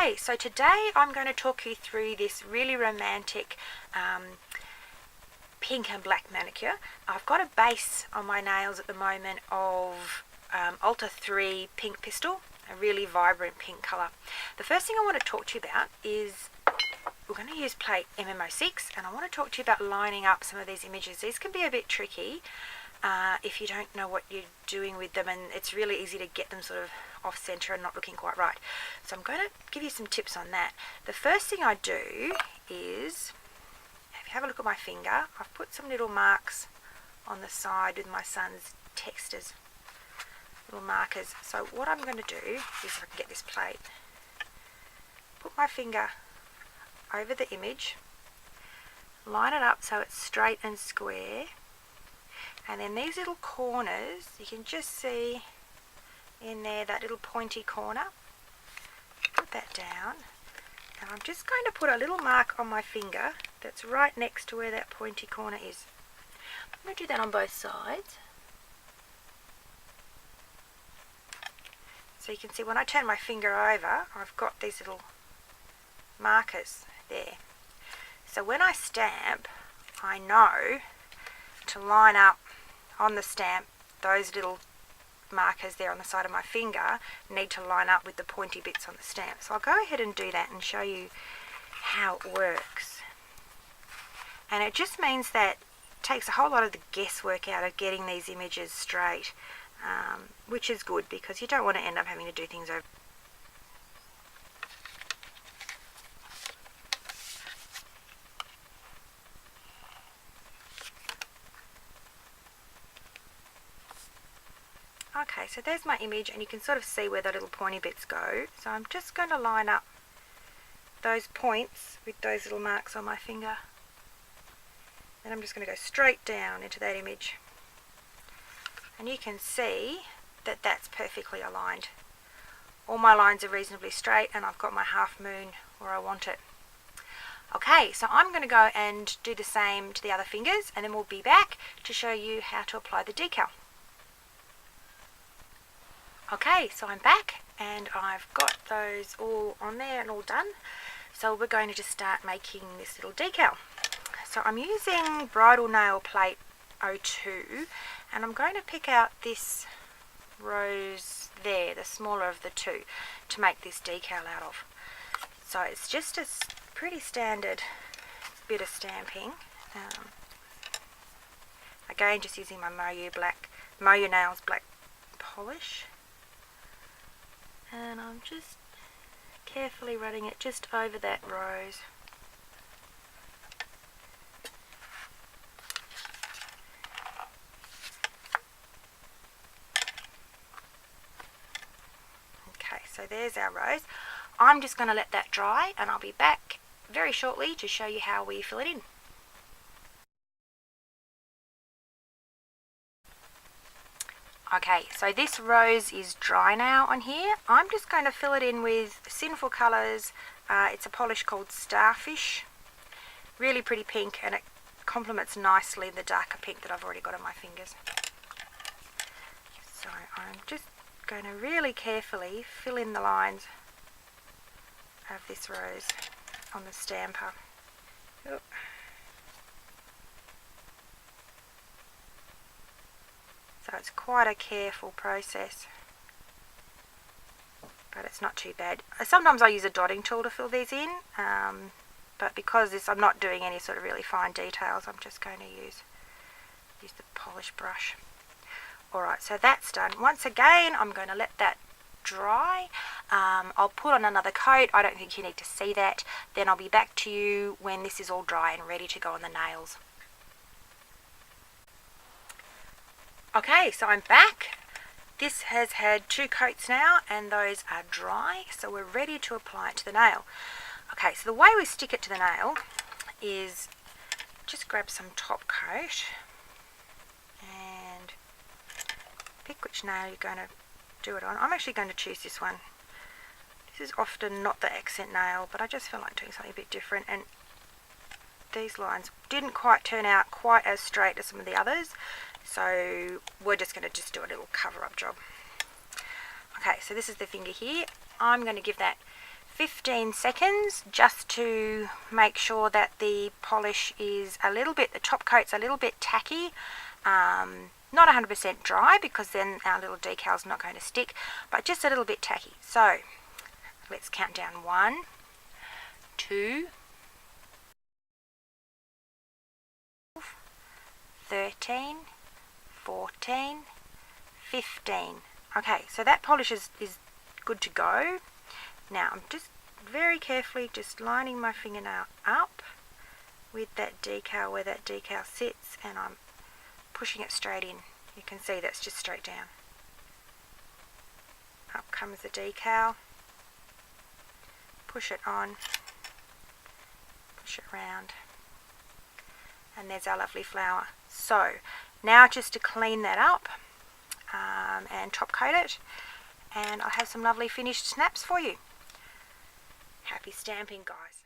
Okay, so today I'm going to talk you through this really romantic pink and black manicure. I've got a base on my nails at the moment of Ultra 3 Pink Pistol, a really vibrant pink colour. The first thing I want to talk to you about is we're going to use plate MM06, and I want to talk to you about lining up some of these images. These can be a bit tricky if you don't know what you're doing with them, and it's really easy to get them sort of off center and not looking quite right. So I'm going to give you some tips on that. The first thing I do is, if you have a look at my finger, I've put some little marks on the side with my son's textures, little markers. So what I'm going to do is, if I can get this plate, put my finger over the image, line it up so it's straight and square, and then these little corners, you can just see in there that little pointy corner. Put that down, and I'm just going to put a little mark on my finger that's right next to where that pointy corner is. I'm going to do that on both sides. So you can see when I turn my finger over, I've got these little markers there. So when I stamp, I know to line up on the stamp those little markers there on the side of my finger need to line up with the pointy bits on the stamp. So I'll go ahead and do that and show you how it works. And it just means that it takes a whole lot of the guesswork out of getting these images straight, which is good because you don't want to end up having to do things over. Okay, so there's my image, and you can sort of see where the little pointy bits go. So I'm just going to line up those points with those little marks on my finger. Then I'm just going to go straight down into that image. And you can see that that's perfectly aligned. All my lines are reasonably straight, and I've got my half moon where I want it. Okay, so I'm going to go and do the same to the other fingers, and then we'll be back to show you how to apply the decal. Okay, so I'm back and I've got those all on there and all done. So we're going to just start making this little decal. So I'm using bridal nail plate 02, and I'm going to pick out this rose there, the smaller of the two, to make this decal out of. So it's just a pretty standard bit of stamping. Again, just using my Moyu Nails black polish. And I'm just carefully running it just over that rose. Okay, so there's our rose. I'm just going to let that dry, and I'll be back very shortly to show you how we fill it in. Okay, so this rose is dry now on here. I'm just going to fill it in with Sinful Colours. It's a polish called Starfish. Really pretty pink, and it complements nicely the darker pink that I've already got on my fingers. So I'm just going to really carefully fill in the lines of this rose on the stamper. Oop. So it's quite a careful process, but it's not too bad. Sometimes I use a dotting tool to fill these in, but because I'm not doing any sort of really fine details, I'm just going to use the polish brush. Alright, so that's done. Once again, I'm going to let that dry. I'll put on another coat. I don't think you need to see that. Then I'll be back to you when this is all dry and ready to go on the nails. Okay, so I'm back. This has had 2 coats now, and those are dry, so we're ready to apply it to the nail. Okay, so the way we stick it to the nail is just grab some top coat and pick which nail you're going to do it on. I'm actually going to choose this one. This is often not the accent nail, but I just feel like doing something a bit different, and these lines didn't quite turn out quite as straight as some of the others. So we're just going to do a little cover-up job. Okay, so this is the finger here. I'm going to give that 15 seconds just to make sure that the polish is a little bit, the top coat's a little bit tacky, not 100% dry because then our little decal's not going to stick, but just a little bit tacky. So let's count down 1, 2, 13, 14, 15. Okay, so that polish is good to go. Now I'm just very carefully just lining my fingernail up with that decal where that decal sits, and I'm pushing it straight in. You can see that's just straight down. Up comes the decal. Push it on. Push it round. And there's our lovely flower. So now just to clean that up and top coat it, and I'll have some lovely finished snaps for you. Happy stamping, guys.